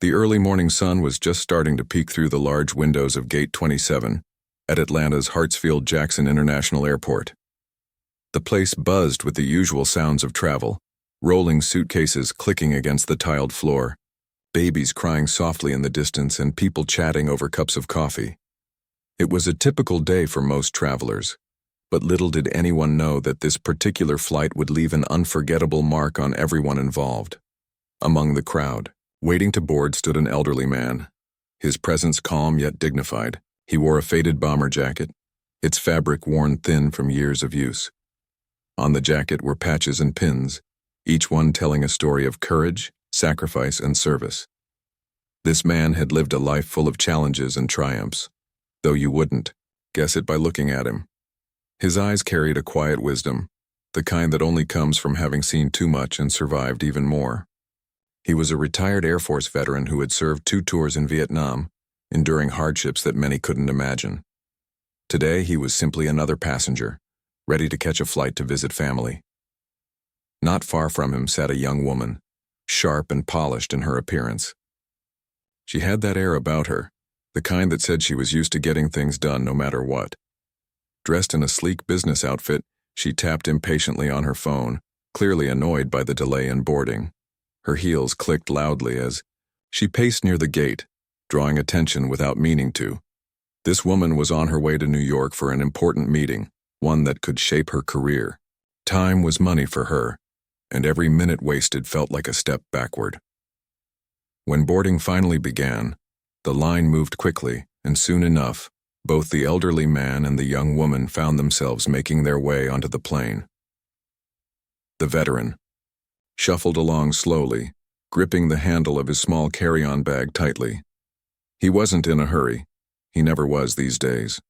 The early morning sun was just starting to peek through the large windows of Gate 27 at Atlanta's Hartsfield-Jackson International Airport. The place buzzed with the usual sounds of travel, rolling suitcases clicking against the tiled floor, babies crying softly in the distance, and people chatting over cups of coffee. It was a typical day for most travelers, but little did anyone know that this particular flight would leave an unforgettable mark on everyone involved. Among the crowd, waiting to board, stood an elderly man, his presence calm yet dignified. He wore a faded bomber jacket, its fabric worn thin from years of use. On the jacket were patches and pins, each one telling a story of courage, sacrifice, and service. This man had lived a life full of challenges and triumphs, though you wouldn't guess it by looking at him. His eyes carried a quiet wisdom, the kind that only comes from having seen too much and survived even more. He was a retired Air Force veteran who had served 2 tours in Vietnam, enduring hardships that many couldn't imagine. Today, he was simply another passenger, ready to catch a flight to visit family. Not far from him sat a young woman, sharp and polished in her appearance. She had that air about her, the kind that said she was used to getting things done no matter what. Dressed in a sleek business outfit, she tapped impatiently on her phone, clearly annoyed by the delay in boarding. Her heels clicked loudly as she paced near the gate, drawing attention without meaning to. This woman was on her way to New York for an important meeting, one that could shape her career. Time was money for her, and every minute wasted felt like a step backward. When boarding finally began, the line moved quickly, and soon enough, both the elderly man and the young woman found themselves making their way onto the plane. The veteran shuffled along slowly, gripping the handle of his small carry-on bag tightly. He wasn't in a hurry. He never was these days.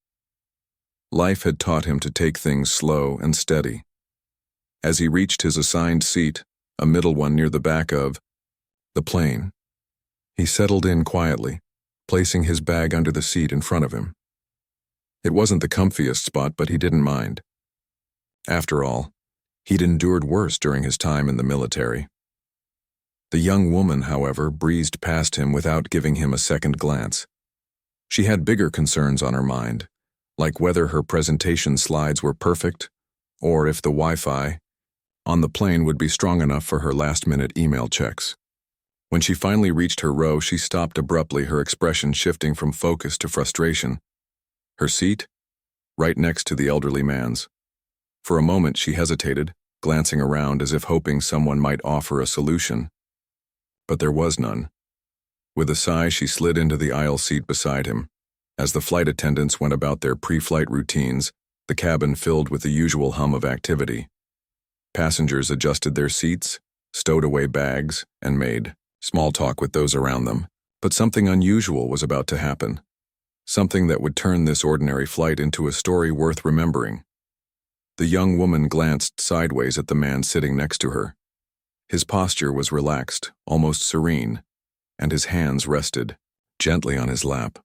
Life had taught him to take things slow and steady. As he reached his assigned seat, a middle one near the back of the plane, he settled in quietly, placing his bag under the seat in front of him. It wasn't the comfiest spot, but he didn't mind. After all, he'd endured worse during his time in the military. The young woman, however, breezed past him without giving him a second glance. She had bigger concerns on her mind, like whether her presentation slides were perfect, or if the Wi-Fi on the plane would be strong enough for her last-minute email checks. When she finally reached her row, she stopped abruptly, her expression shifting from focus to frustration. Her seat? Right next to the elderly man's. For a moment she hesitated, glancing around as if hoping someone might offer a solution. But there was none. With a sigh, she slid into the aisle seat beside him. As the flight attendants went about their pre-flight routines, the cabin filled with the usual hum of activity. Passengers adjusted their seats, stowed away bags, and made small talk with those around them. But something unusual was about to happen. Something that would turn this ordinary flight into a story worth remembering. The young woman glanced sideways at the man sitting next to her. His posture was relaxed, almost serene, and his hands rested gently on his lap.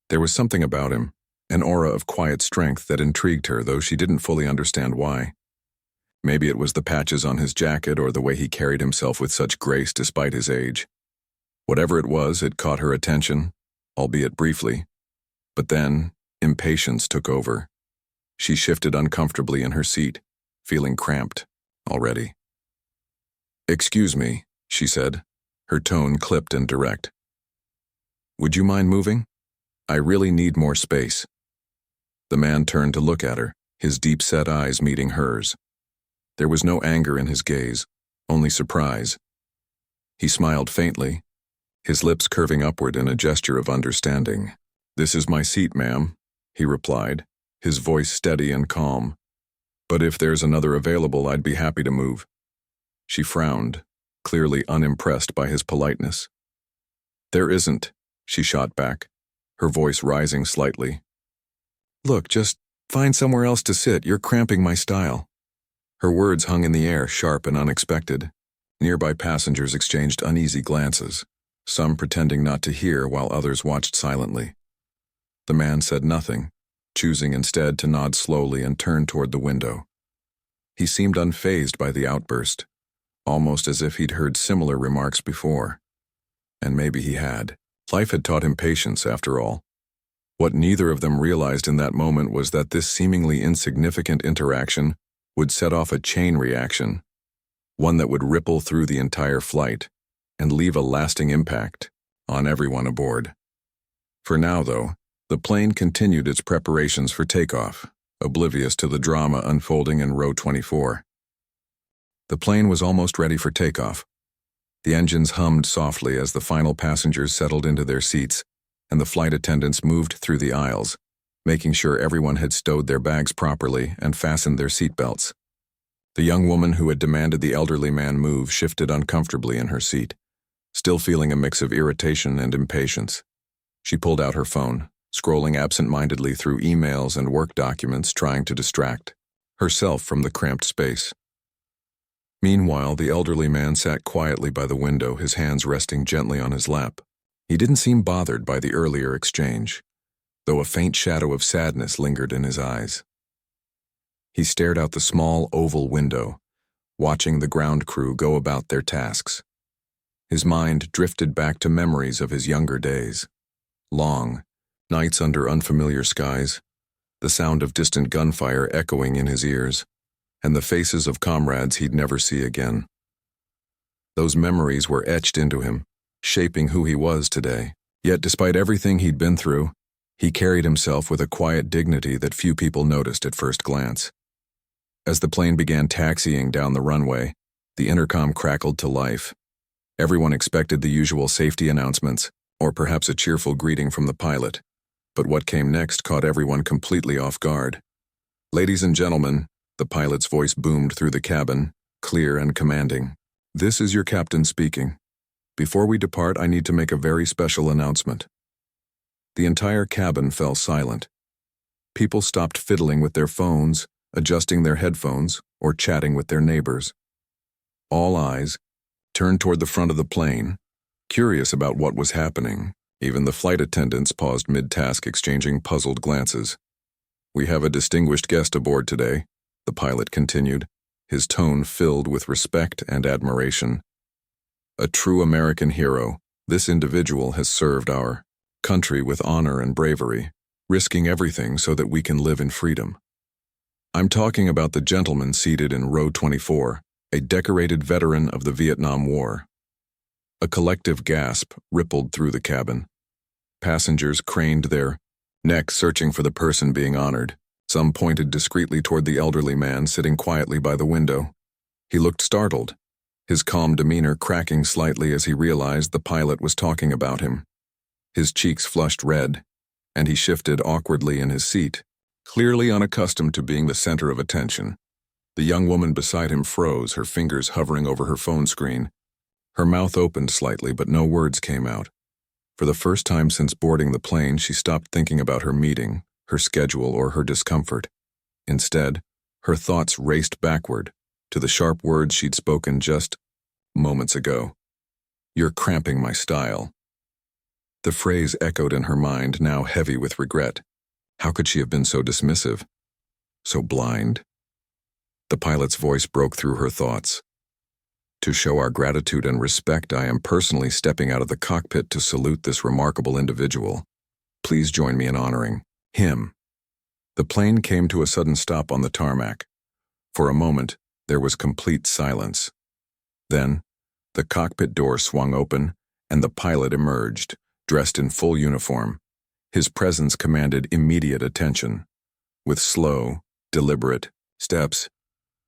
There was something about him, an aura of quiet strength that intrigued her, though she didn't fully understand why. Maybe it was the patches on his jacket or the way he carried himself with such grace despite his age. Whatever it was, it caught her attention, albeit briefly. But then, impatience took over. She shifted uncomfortably in her seat, feeling cramped already. "Excuse me," she said, her tone clipped and direct. "Would you mind moving? I really need more space." The man turned to look at her, his deep-set eyes meeting hers. There was no anger in his gaze, only surprise. He smiled faintly, his lips curving upward in a gesture of understanding. "This is my seat, ma'am," he replied, his voice steady and calm. "But if there's another available, I'd be happy to move." She frowned, clearly unimpressed by his politeness. "There isn't," she shot back, her voice rising slightly. "Look, just find somewhere else to sit. You're cramping my style." Her words hung in the air, sharp and unexpected. Nearby passengers exchanged uneasy glances, some pretending not to hear while others watched silently. The man said nothing, choosing instead to nod slowly and turn toward the window. He seemed unfazed by the outburst, almost as if he'd heard similar remarks before. And maybe he had. Life had taught him patience, after all. What neither of them realized in that moment was that this seemingly insignificant interaction would set off a chain reaction, one that would ripple through the entire flight and leave a lasting impact on everyone aboard. For now, though, the plane continued its preparations for takeoff, oblivious to the drama unfolding in row 24. The plane was almost ready for takeoff. The engines hummed softly as the final passengers settled into their seats, and the flight attendants moved through the aisles, making sure everyone had stowed their bags properly and fastened their seatbelts. The young woman who had demanded the elderly man move shifted uncomfortably in her seat, still feeling a mix of irritation and impatience. She pulled out her phone, scrolling absent-mindedly through emails and work documents, trying to distract herself from the cramped space. Meanwhile, the elderly man sat quietly by the window, his hands resting gently on his lap. He didn't seem bothered by the earlier exchange, though a faint shadow of sadness lingered in his eyes. He stared out the small oval window, watching the ground crew go about their tasks. His mind drifted back to memories of his younger days. Long nights under unfamiliar skies, the sound of distant gunfire echoing in his ears, and the faces of comrades he'd never see again. Those memories were etched into him, shaping who he was today. Yet despite everything he'd been through, he carried himself with a quiet dignity that few people noticed at first glance. As the plane began taxiing down the runway, the intercom crackled to life. Everyone expected the usual safety announcements, or perhaps a cheerful greeting from the pilot. But what came next caught everyone completely off guard. "Ladies and gentlemen," the pilot's voice boomed through the cabin, clear and commanding. "This is your captain speaking. Before we depart, I need to make a very special announcement." The entire cabin fell silent. People stopped fiddling with their phones, adjusting their headphones, or chatting with their neighbors. All eyes turned toward the front of the plane, curious about what was happening. Even the flight attendants paused mid-task, exchanging puzzled glances. "We have a distinguished guest aboard today," the pilot continued, his tone filled with respect and admiration. "A true American hero, this individual has served our country with honor and bravery, risking everything so that we can live in freedom. I'm talking about the gentleman seated in row 24, a decorated veteran of the Vietnam War." A collective gasp rippled through the cabin. Passengers craned their necks, searching for the person being honored. Some pointed discreetly toward the elderly man sitting quietly by the window. He looked startled, his calm demeanor cracking slightly as he realized the pilot was talking about him. His cheeks flushed red, and he shifted awkwardly in his seat, clearly unaccustomed to being the center of attention. The young woman beside him froze, her fingers hovering over her phone screen. Her mouth opened slightly, but no words came out. For the first time since boarding the plane, she stopped thinking about her meeting, her schedule, or her discomfort. Instead, her thoughts raced backward to the sharp words she'd spoken just moments ago. "You're cramping my style." The phrase echoed in her mind, now heavy with regret. How could she have been so dismissive? So blind? The pilot's voice broke through her thoughts. "To show our gratitude and respect, I am personally stepping out of the cockpit to salute this remarkable individual. Please join me in honoring him." The plane came to a sudden stop on the tarmac. For a moment, there was complete silence. Then, the cockpit door swung open, and the pilot emerged, dressed in full uniform. His presence commanded immediate attention. With slow, deliberate steps,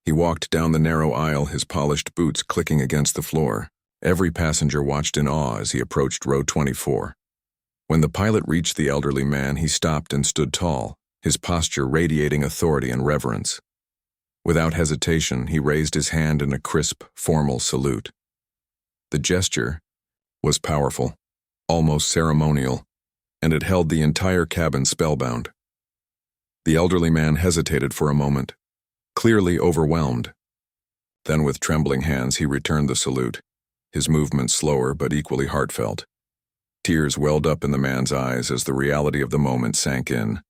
he walked down the narrow aisle, his polished boots clicking against the floor. Every passenger watched in awe as he approached row 24. When the pilot reached the elderly man, he stopped and stood tall, his posture radiating authority and reverence. Without hesitation, he raised his hand in a crisp, formal salute. The gesture was powerful, almost ceremonial, and it held the entire cabin spellbound. The elderly man hesitated for a moment, clearly overwhelmed. Then with trembling hands he returned the salute, his movements slower but equally heartfelt. Tears welled up in the man's eyes as the reality of the moment sank in.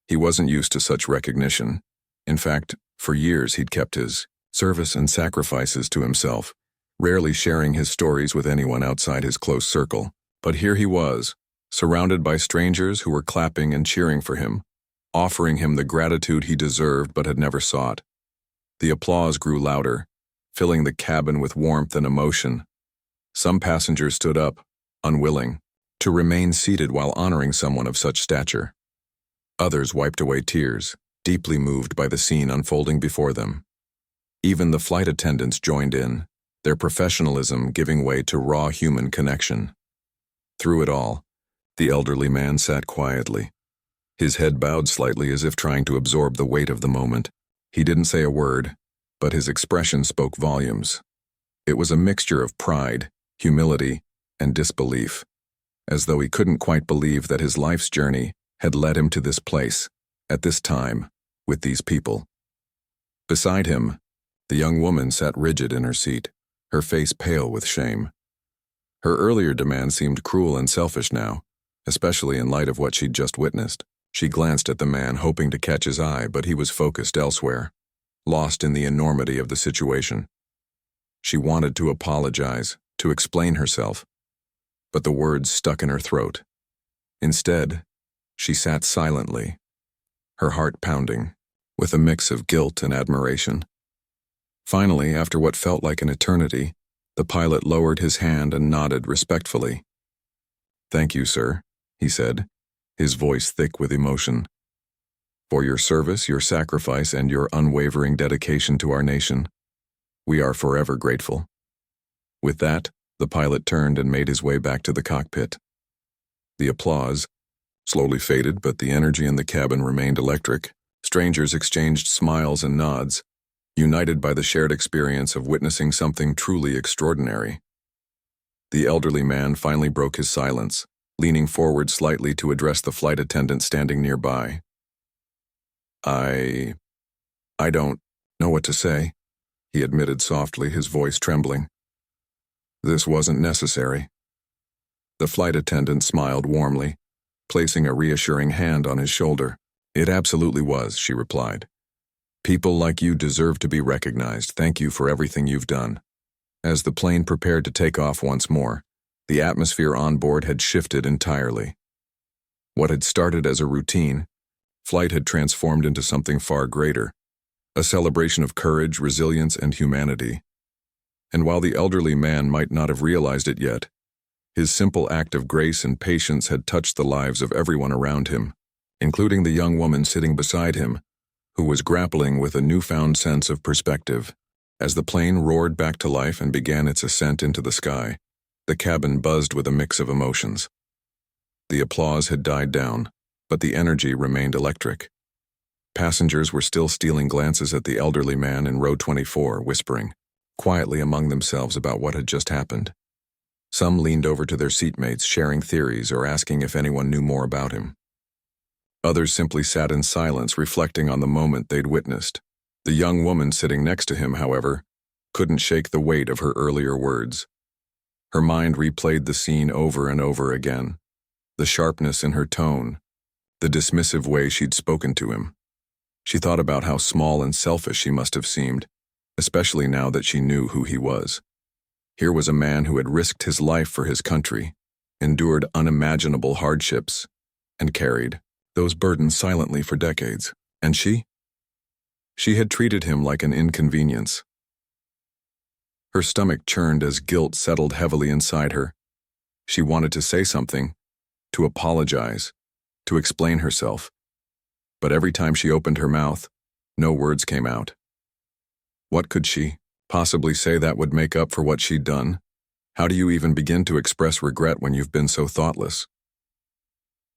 He wasn't used to such recognition. In fact, for years he'd kept his service and sacrifices to himself, rarely sharing his stories with anyone outside his close circle. But here he was, surrounded by strangers who were clapping and cheering for him, offering him the gratitude he deserved but had never sought. The applause grew louder, filling the cabin with warmth and emotion. Some passengers stood up, unwilling, to remain seated while honoring someone of such stature. Others wiped away tears, deeply moved by the scene unfolding before them. Even the flight attendants joined in, their professionalism giving way to raw human connection. Through it all, the elderly man sat quietly, his head bowed slightly as if trying to absorb the weight of the moment. He didn't say a word, but his expression spoke volumes. It was a mixture of pride, humility, and disbelief, as though he couldn't quite believe that his life's journey had led him to this place, at this time, with these people. Beside him, the young woman sat rigid in her seat, her face pale with shame. Her earlier demand seemed cruel and selfish now, especially in light of what she'd just witnessed. She glanced at the man, hoping to catch his eye, but he was focused elsewhere, lost in the enormity of the situation. She wanted to apologize, to explain herself, but the words stuck in her throat. Instead, she sat silently, her heart pounding, with a mix of guilt and admiration. Finally, after what felt like an eternity, the pilot lowered his hand and nodded respectfully. "Thank you, sir," he said, his voice thick with emotion, "for your service, your sacrifice, and your unwavering dedication to our nation. We are forever grateful." With that, the pilot turned and made his way back to the cockpit. The applause slowly faded, but the energy in the cabin remained electric. Strangers exchanged smiles and nods, united by the shared experience of witnessing something truly extraordinary. The elderly man finally broke his silence, leaning forward slightly to address the flight attendant standing nearby. I don't know what to say," he admitted softly, his voice trembling. "This wasn't necessary." The flight attendant smiled warmly, placing a reassuring hand on his shoulder. "It absolutely was," she replied. "People like you deserve to be recognized. Thank you for everything you've done." As the plane prepared to take off once more, the atmosphere on board had shifted entirely. What had started as a routine, flight had transformed into something far greater, a celebration of courage, resilience, and humanity. And while the elderly man might not have realized it yet, his simple act of grace and patience had touched the lives of everyone around him, including the young woman sitting beside him, who was grappling with a newfound sense of perspective. As the plane roared back to life and began its ascent into the sky, the cabin buzzed with a mix of emotions. The applause had died down, but the energy remained electric. Passengers were still stealing glances at the elderly man in row 24, whispering quietly among themselves about what had just happened. Some leaned over to their seatmates, sharing theories or asking if anyone knew more about him. Others simply sat in silence, reflecting on the moment they'd witnessed. The young woman sitting next to him, however, couldn't shake the weight of her earlier words. Her mind replayed the scene over and over again, the sharpness in her tone, the dismissive way she'd spoken to him. She thought about how small and selfish he must have seemed, especially now that she knew who he was. Here was a man who had risked his life for his country, endured unimaginable hardships, and carried those burdens silently for decades. And she? She had treated him like an inconvenience. Her stomach churned as guilt settled heavily inside her. She wanted to say something, to apologize, to explain herself. But every time she opened her mouth, no words came out. What could she possibly say that would make up for what she'd done? How do you even begin to express regret when you've been so thoughtless?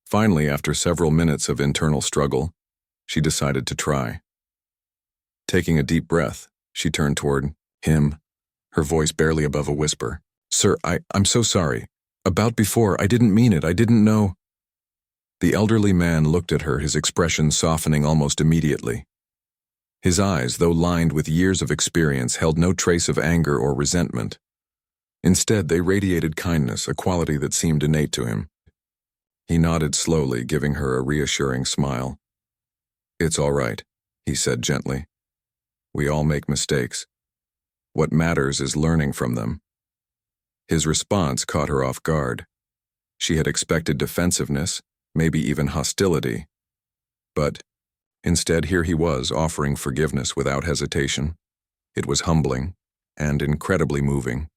Finally, after several minutes of internal struggle, she decided to try. Taking a deep breath, she turned toward him, her voice barely above a whisper. "Sir, I'm so sorry. About before, I didn't mean it. I didn't know." The elderly man looked at her, his expression softening almost immediately. His eyes, though lined with years of experience, held no trace of anger or resentment. Instead, they radiated kindness, a quality that seemed innate to him. He nodded slowly, giving her a reassuring smile. "It's all right," he said gently. "We all make mistakes. What matters is learning from them. His response caught her off guard. She had expected defensiveness, maybe even hostility. But instead, here he was offering forgiveness without hesitation. It was humbling and incredibly moving.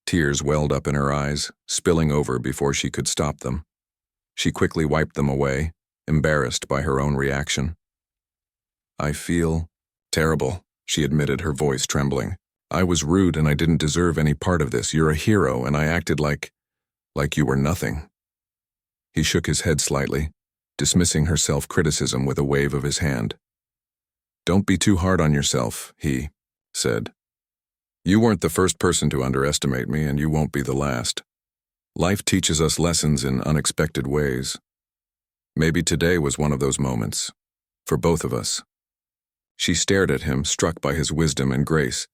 Tears welled up in her eyes, spilling over before she could stop them. She quickly wiped them away, embarrassed by her own reaction. "I feel terrible," she admitted, her voice trembling. "I was rude and I didn't deserve any part of this. You're a hero and I acted like you were nothing." He shook his head slightly, dismissing her self-criticism with a wave of his hand. "Don't be too hard on yourself," he said. "You weren't the first person to underestimate me, and you won't be the last. Life teaches us lessons in unexpected ways. Maybe today was one of those moments, for both of us." She stared at him, struck by his wisdom and grace.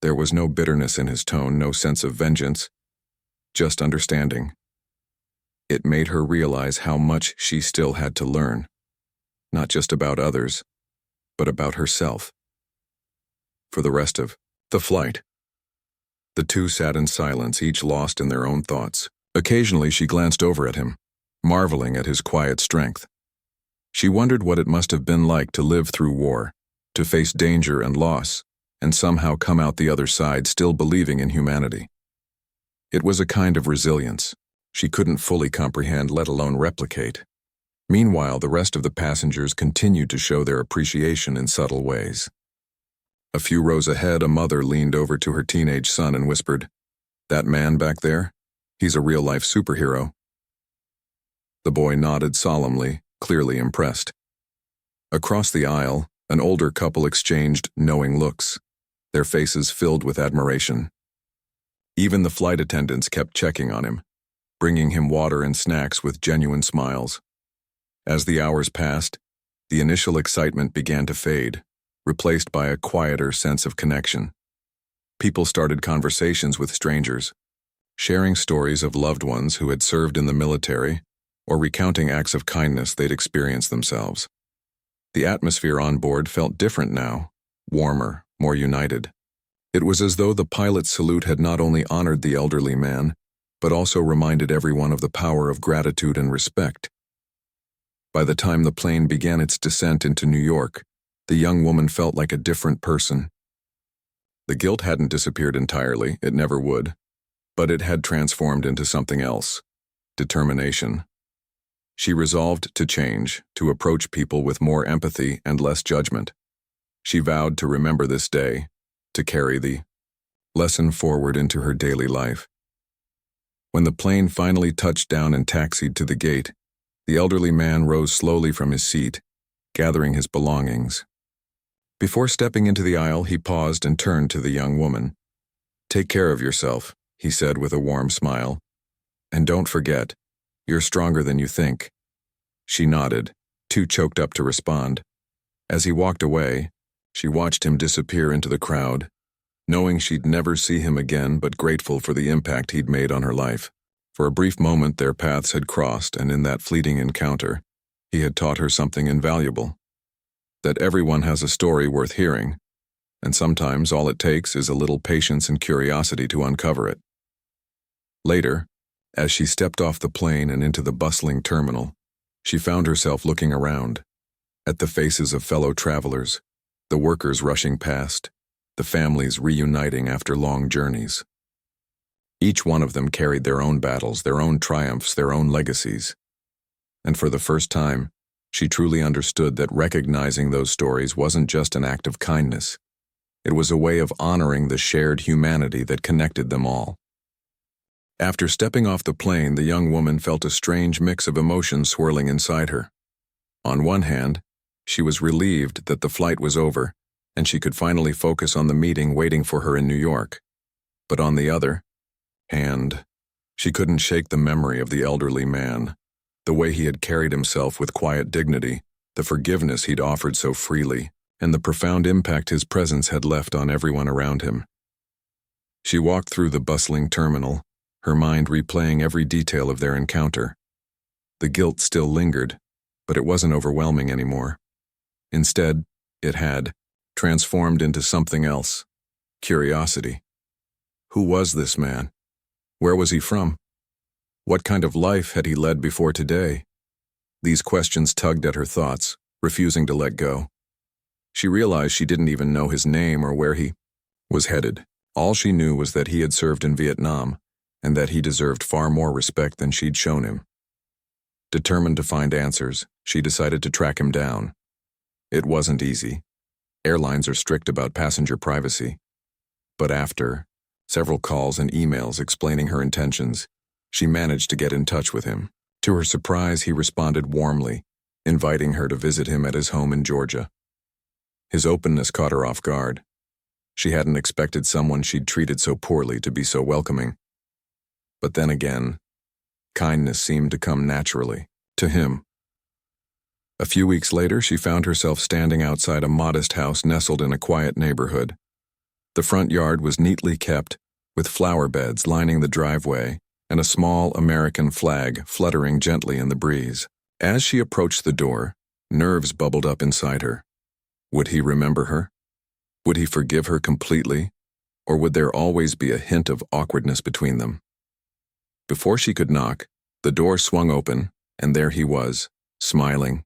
There was no bitterness in his tone, no sense of vengeance, just understanding. It made her realize how much she still had to learn, not just about others, but about herself. For the rest of the flight, the two sat in silence, each lost in their own thoughts. Occasionally she glanced over at him, marveling at his quiet strength. She wondered what it must have been like to live through war, to face danger and loss, and somehow come out the other side still believing in humanity. It was a kind of resilience she couldn't fully comprehend, let alone replicate. Meanwhile, the rest of the passengers continued to show their appreciation in subtle ways. A few rows ahead, a mother leaned over to her teenage son and whispered, "That man back there? He's a real-life superhero." The boy nodded solemnly, clearly impressed. Across the aisle, an older couple exchanged knowing looks, their faces filled with admiration. Even the flight attendants kept checking on him, bringing him water and snacks with genuine smiles. As the hours passed, the initial excitement began to fade, replaced by a quieter sense of connection. People started conversations with strangers, sharing stories of loved ones who had served in the military or recounting acts of kindness they'd experienced themselves. The atmosphere on board felt different now, warmer, more united. It was as though the pilot's salute had not only honored the elderly man, but also reminded everyone of the power of gratitude and respect. By the time the plane began its descent into New York, the young woman felt like a different person. The guilt hadn't disappeared entirely, it never would, but it had transformed into something else: determination. She resolved to change, to approach people with more empathy and less judgment. She vowed to remember this day, to carry the lesson forward into her daily life. When the plane finally touched down and taxied to the gate, the elderly man rose slowly from his seat, gathering his belongings. Before stepping into the aisle, he paused and turned to the young woman. "Take care of yourself," he said with a warm smile. "And don't forget, you're stronger than you think." She nodded, too choked up to respond. As he walked away, she watched him disappear into the crowd, knowing she'd never see him again, but grateful for the impact he'd made on her life. For a brief moment their paths had crossed, and in that fleeting encounter, he had taught her something invaluable: that everyone has a story worth hearing, and sometimes all it takes is a little patience and curiosity to uncover it. Later, as she stepped off the plane and into the bustling terminal, she found herself looking around, at the faces of fellow travelers, the workers rushing past, the families reuniting after long journeys. Each one of them carried their own battles, their own triumphs, their own legacies. And for the first time, she truly understood that recognizing those stories wasn't just an act of kindness. It was a way of honoring the shared humanity that connected them all. After stepping off the plane, the young woman felt a strange mix of emotions swirling inside her. On one hand, she was relieved that the flight was over, and she could finally focus on the meeting waiting for her in New York. But on the other hand, she couldn't shake the memory of the elderly man, the way he had carried himself with quiet dignity, the forgiveness he'd offered so freely, and the profound impact his presence had left on everyone around him. She walked through the bustling terminal, her mind replaying every detail of their encounter. The guilt still lingered, but it wasn't overwhelming anymore. Instead, it had transformed into something else, curiosity. Who was this man? Where was he from? What kind of life had he led before today? These questions tugged at her thoughts, refusing to let go. She realized she didn't even know his name or where he was headed. All she knew was that he had served in Vietnam, and that he deserved far more respect than she'd shown him. Determined to find answers, she decided to track him down. It wasn't easy. Airlines are strict about passenger privacy. But after several calls and emails explaining her intentions, she managed to get in touch with him. To her surprise, he responded warmly, inviting her to visit him at his home in Georgia. His openness caught her off guard. She hadn't expected someone she'd treated so poorly to be so welcoming. But then again, kindness seemed to come naturally, to him. A few weeks later, she found herself standing outside a modest house nestled in a quiet neighborhood. The front yard was neatly kept, with flower beds lining the driveway and a small American flag fluttering gently in the breeze. As she approached the door, nerves bubbled up inside her. Would he remember her? Would he forgive her completely? Or would there always be a hint of awkwardness between them? Before she could knock, the door swung open, and there he was, smiling,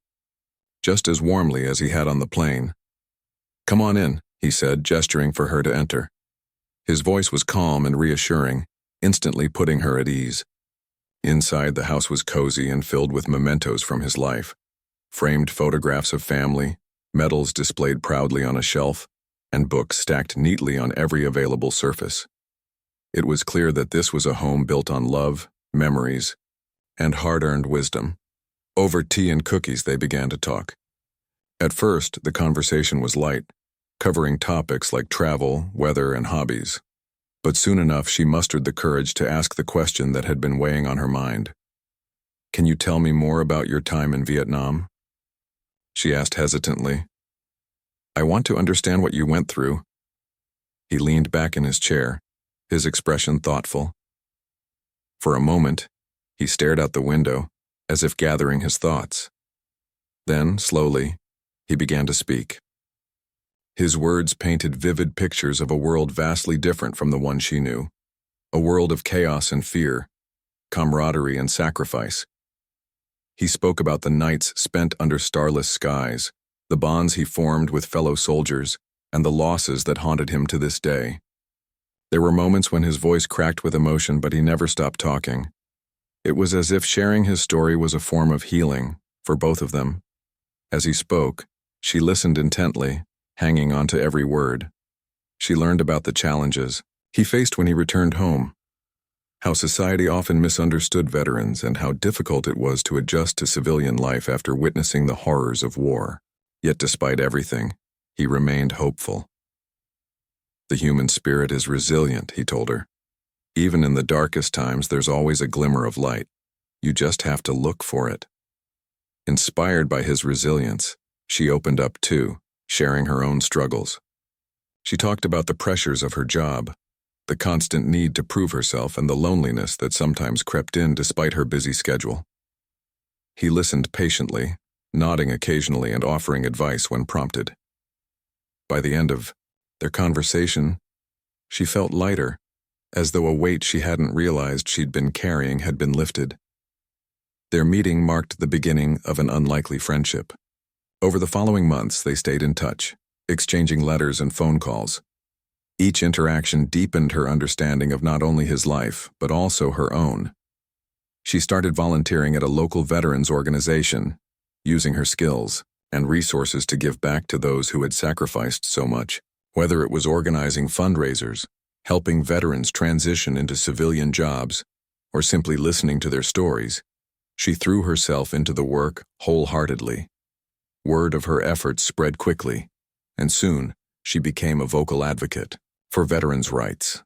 just as warmly as he had on the plane. "Come on in," he said, gesturing for her to enter. His voice was calm and reassuring, instantly putting her at ease. Inside, the house was cozy and filled with mementos from his life. Framed photographs of family, medals displayed proudly on a shelf, and books stacked neatly on every available surface. It was clear that this was a home built on love, memories, and hard-earned wisdom. Over tea and cookies, they began to talk. At first, the conversation was light, covering topics like travel, weather, and hobbies. But soon enough, she mustered the courage to ask the question that had been weighing on her mind. "Can you tell me more about your time in Vietnam?" she asked hesitantly. "I want to understand what you went through." He leaned back in his chair, his expression thoughtful. For a moment, he stared out the window, as if gathering his thoughts. Then, slowly, he began to speak. His words painted vivid pictures of a world vastly different from the one she knew. A world of chaos and fear, camaraderie and sacrifice. He spoke about the nights spent under starless skies, the bonds he formed with fellow soldiers, and the losses that haunted him to this day. There were moments when his voice cracked with emotion, but he never stopped talking. It was as if sharing his story was a form of healing for both of them. As he spoke, she listened intently, hanging on to every word. She learned about the challenges he faced when he returned home, how society often misunderstood veterans, and how difficult it was to adjust to civilian life after witnessing the horrors of war. Yet despite everything, he remained hopeful. "The human spirit is resilient," he told her. "Even in the darkest times, there's always a glimmer of light. You just have to look for it." Inspired by his resilience, she opened up too, sharing her own struggles. She talked about the pressures of her job, the constant need to prove herself, and the loneliness that sometimes crept in despite her busy schedule. He listened patiently, nodding occasionally and offering advice when prompted. By the end of their conversation, she felt lighter, as though a weight she hadn't realized she'd been carrying had been lifted. Their meeting marked the beginning of an unlikely friendship. Over the following months, they stayed in touch, exchanging letters and phone calls. Each interaction deepened her understanding of not only his life, but also her own. She started volunteering at a local veterans organization, using her skills and resources to give back to those who had sacrificed so much. Whether it was organizing fundraisers, helping veterans transition into civilian jobs, or simply listening to their stories, she threw herself into the work wholeheartedly. Word of her efforts spread quickly, and soon she became a vocal advocate for veterans' rights.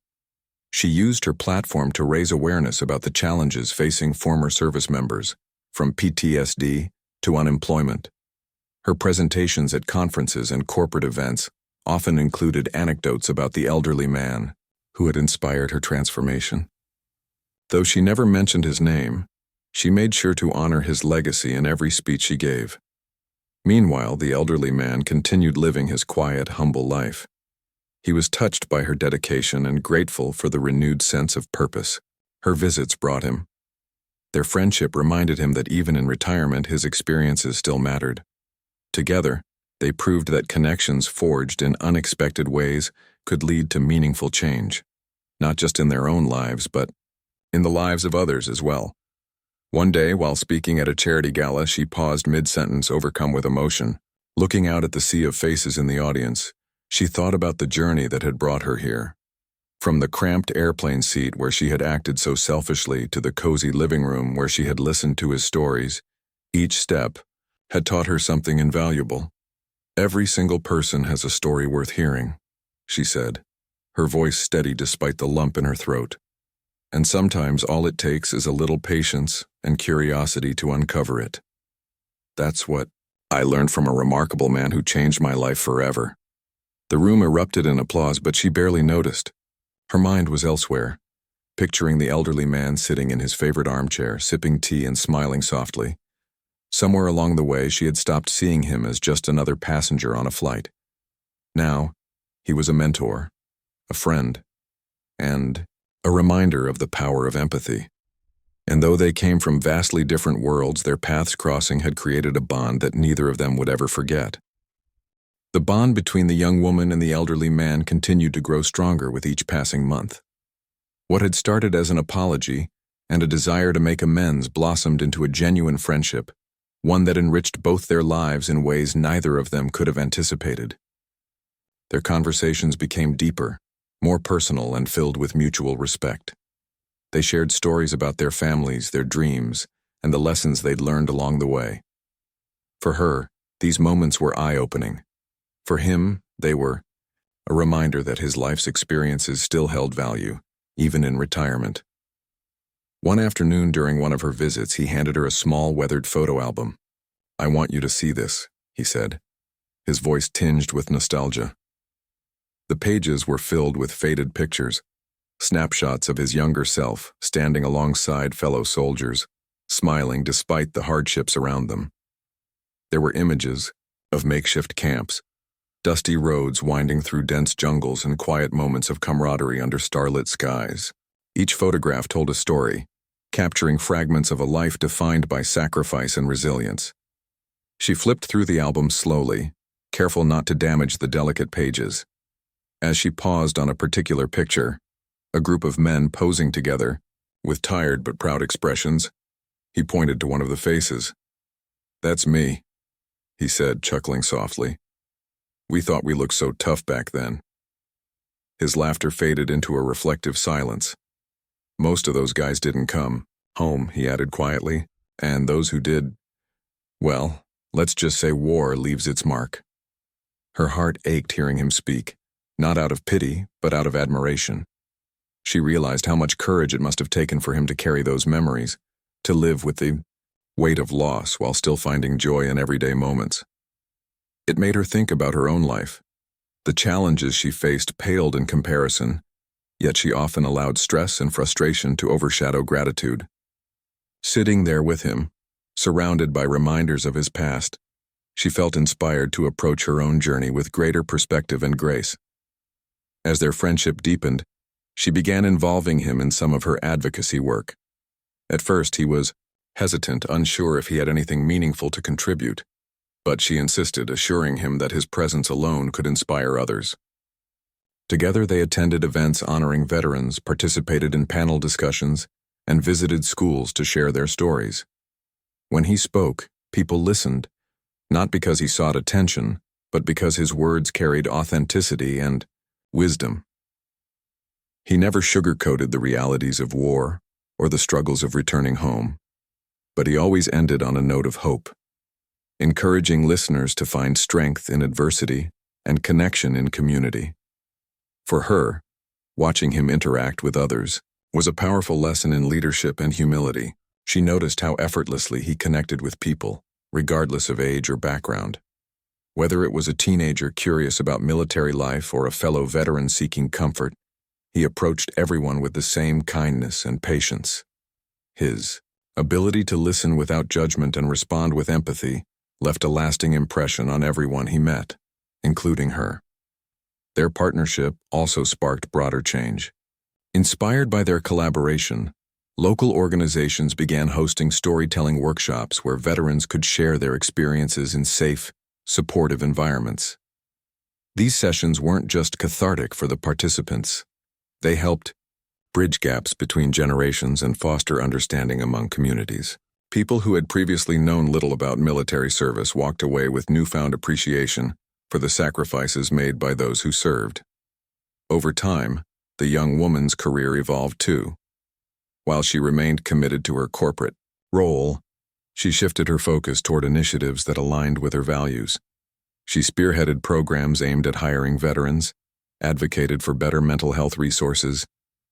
She used her platform to raise awareness about the challenges facing former service members, from PTSD to unemployment. Her presentations at conferences and corporate events often included anecdotes about the elderly man who had inspired her transformation. Though she never mentioned his name, she made sure to honor his legacy in every speech she gave. Meanwhile, the elderly man continued living his quiet, humble life. He was touched by her dedication and grateful for the renewed sense of purpose her visits brought him. Their friendship reminded him that even in retirement his experiences still mattered. Together, they proved that connections forged in unexpected ways could lead to meaningful change, not just in their own lives, but in the lives of others as well. One day, while speaking at a charity gala, she paused mid-sentence, overcome with emotion. Looking out at the sea of faces in the audience, she thought about the journey that had brought her here. From the cramped airplane seat where she had acted so selfishly to the cozy living room where she had listened to his stories, each step had taught her something invaluable. "Every single person has a story worth hearing," she said, her voice steady despite the lump in her throat. "And sometimes all it takes is a little patience and curiosity to uncover it. That's what I learned from a remarkable man who changed my life forever." The room erupted in applause, but she barely noticed. Her mind was elsewhere, picturing the elderly man sitting in his favorite armchair, sipping tea and smiling softly. Somewhere along the way, she had stopped seeing him as just another passenger on a flight. Now, he was a mentor, a friend, and a reminder of the power of empathy. And though they came from vastly different worlds, their paths crossing had created a bond that neither of them would ever forget. The bond between the young woman and the elderly man continued to grow stronger with each passing month. What had started as an apology and a desire to make amends blossomed into a genuine friendship, one that enriched both their lives in ways neither of them could have anticipated. Their conversations became deeper, more personal, and filled with mutual respect. They shared stories about their families, their dreams, and the lessons they'd learned along the way. For her, these moments were eye-opening. For him, they were a reminder that his life's experiences still held value, even in retirement. One afternoon during one of her visits, he handed her a small, weathered photo album. "I want you to see this," he said, his voice tinged with nostalgia. The pages were filled with faded pictures, snapshots of his younger self standing alongside fellow soldiers, smiling despite the hardships around them. There were images of makeshift camps, dusty roads winding through dense jungles, and quiet moments of camaraderie under starlit skies. Each photograph told a story, capturing fragments of a life defined by sacrifice and resilience. She flipped through the album slowly, careful not to damage the delicate pages. As she paused on a particular picture, a group of men posing together, with tired but proud expressions, he pointed to one of the faces. "That's me," he said, chuckling softly. "We thought we looked so tough back then." His laughter faded into a reflective silence. "Most of those guys didn't come home," he added quietly, "and those who did, well, let's just say war leaves its mark." Her heart ached hearing him speak, not out of pity, but out of admiration. She realized how much courage it must have taken for him to carry those memories, to live with the weight of loss while still finding joy in everyday moments. It made her think about her own life. The challenges she faced paled in comparison, yet she often allowed stress and frustration to overshadow gratitude. Sitting there with him, surrounded by reminders of his past, she felt inspired to approach her own journey with greater perspective and grace. As their friendship deepened, she began involving him in some of her advocacy work. At first, he was hesitant, unsure if he had anything meaningful to contribute, but she insisted, assuring him that his presence alone could inspire others. Together, they attended events honoring veterans, participated in panel discussions, and visited schools to share their stories. When he spoke, people listened, not because he sought attention, but because his words carried authenticity and wisdom. He never sugarcoated the realities of war or the struggles of returning home, but he always ended on a note of hope, encouraging listeners to find strength in adversity and connection in community. For her, watching him interact with others was a powerful lesson in leadership and humility. She noticed how effortlessly he connected with people, regardless of age or background. Whether it was a teenager curious about military life or a fellow veteran seeking comfort, he approached everyone with the same kindness and patience. His ability to listen without judgment and respond with empathy left a lasting impression on everyone he met, including her. Their partnership also sparked broader change. Inspired by their collaboration, local organizations began hosting storytelling workshops where veterans could share their experiences in safe, supportive environments. These sessions weren't just cathartic for the participants. They helped bridge gaps between generations and foster understanding among communities. People who had previously known little about military service walked away with newfound appreciation for the sacrifices made by those who served. Over time, the young woman's career evolved too. While she remained committed to her corporate role, she shifted her focus toward initiatives that aligned with her values. She spearheaded programs aimed at hiring veterans, advocated for better mental health resources,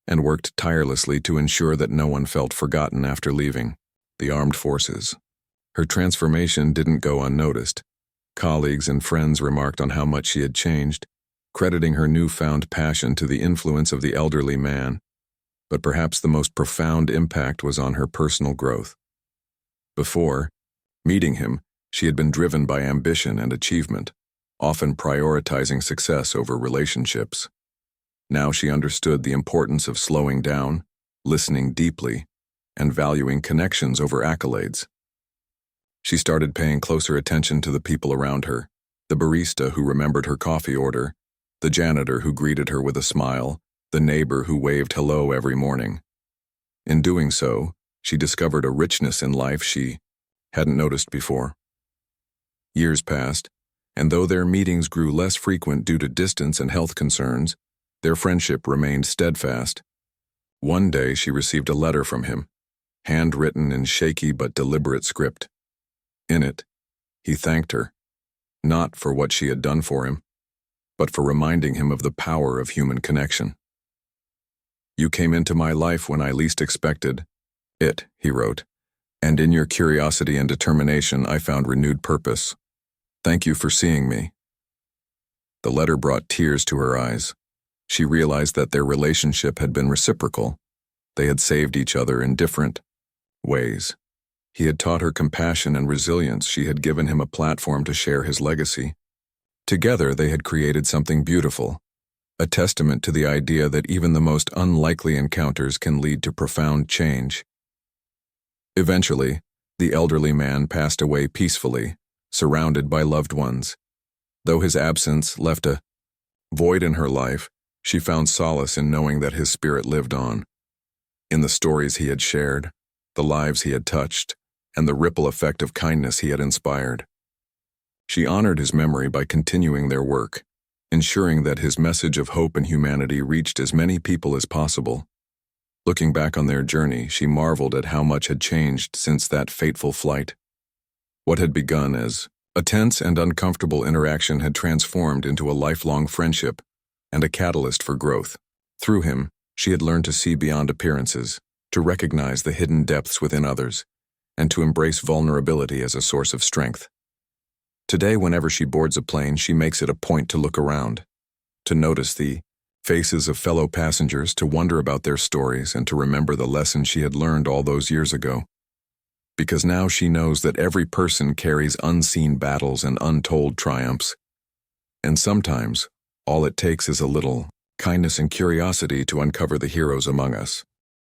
and worked tirelessly to ensure that no one felt forgotten after leaving the armed forces. Her transformation didn't go unnoticed. Colleagues and friends remarked on how much she had changed, crediting her newfound passion to the influence of the elderly man. But perhaps the most profound impact was on her personal growth. Before meeting him, she had been driven by ambition and achievement, often prioritizing success over relationships. Now she understood the importance of slowing down, listening deeply, and valuing connections over accolades. She started paying closer attention to the people around her, the barista who remembered her coffee order, the janitor who greeted her with a smile, the neighbor who waved hello every morning. In doing so, she discovered a richness in life she hadn't noticed before. Years passed, and though their meetings grew less frequent due to distance and health concerns, their friendship remained steadfast. One day she received a letter from him, handwritten in shaky but deliberate script. In it, he thanked her, not for what she had done for him, but for reminding him of the power of human connection. "You came into my life when I least expected it," he wrote, "and in your curiosity and determination I found renewed purpose. Thank you for seeing me." The letter brought tears to her eyes. She realized that their relationship had been reciprocal. They had saved each other in different ways. He had taught her compassion and resilience. She had given him a platform to share his legacy. Together they had created something beautiful, a testament to the idea that even the most unlikely encounters can lead to profound change. Eventually, the elderly man passed away peacefully, surrounded by loved ones. Though his absence left a void in her life, she found solace in knowing that his spirit lived on. In the stories he had shared, the lives he had touched, and the ripple effect of kindness he had inspired. She honored his memory by continuing their work, ensuring that his message of hope and humanity reached as many people as possible. Looking back on their journey, she marveled at how much had changed since that fateful flight. What had begun as a tense and uncomfortable interaction had transformed into a lifelong friendship and a catalyst for growth. Through him, she had learned to see beyond appearances, to recognize the hidden depths within others, and to embrace vulnerability as a source of strength. Today, whenever she boards a plane, she makes it a point to look around, to notice the faces of fellow passengers, to wonder about their stories, and to remember the lessons she had learned all those years ago. Because now she knows that every person carries unseen battles and untold triumphs. And sometimes, all it takes is a little kindness and curiosity to uncover the heroes among us.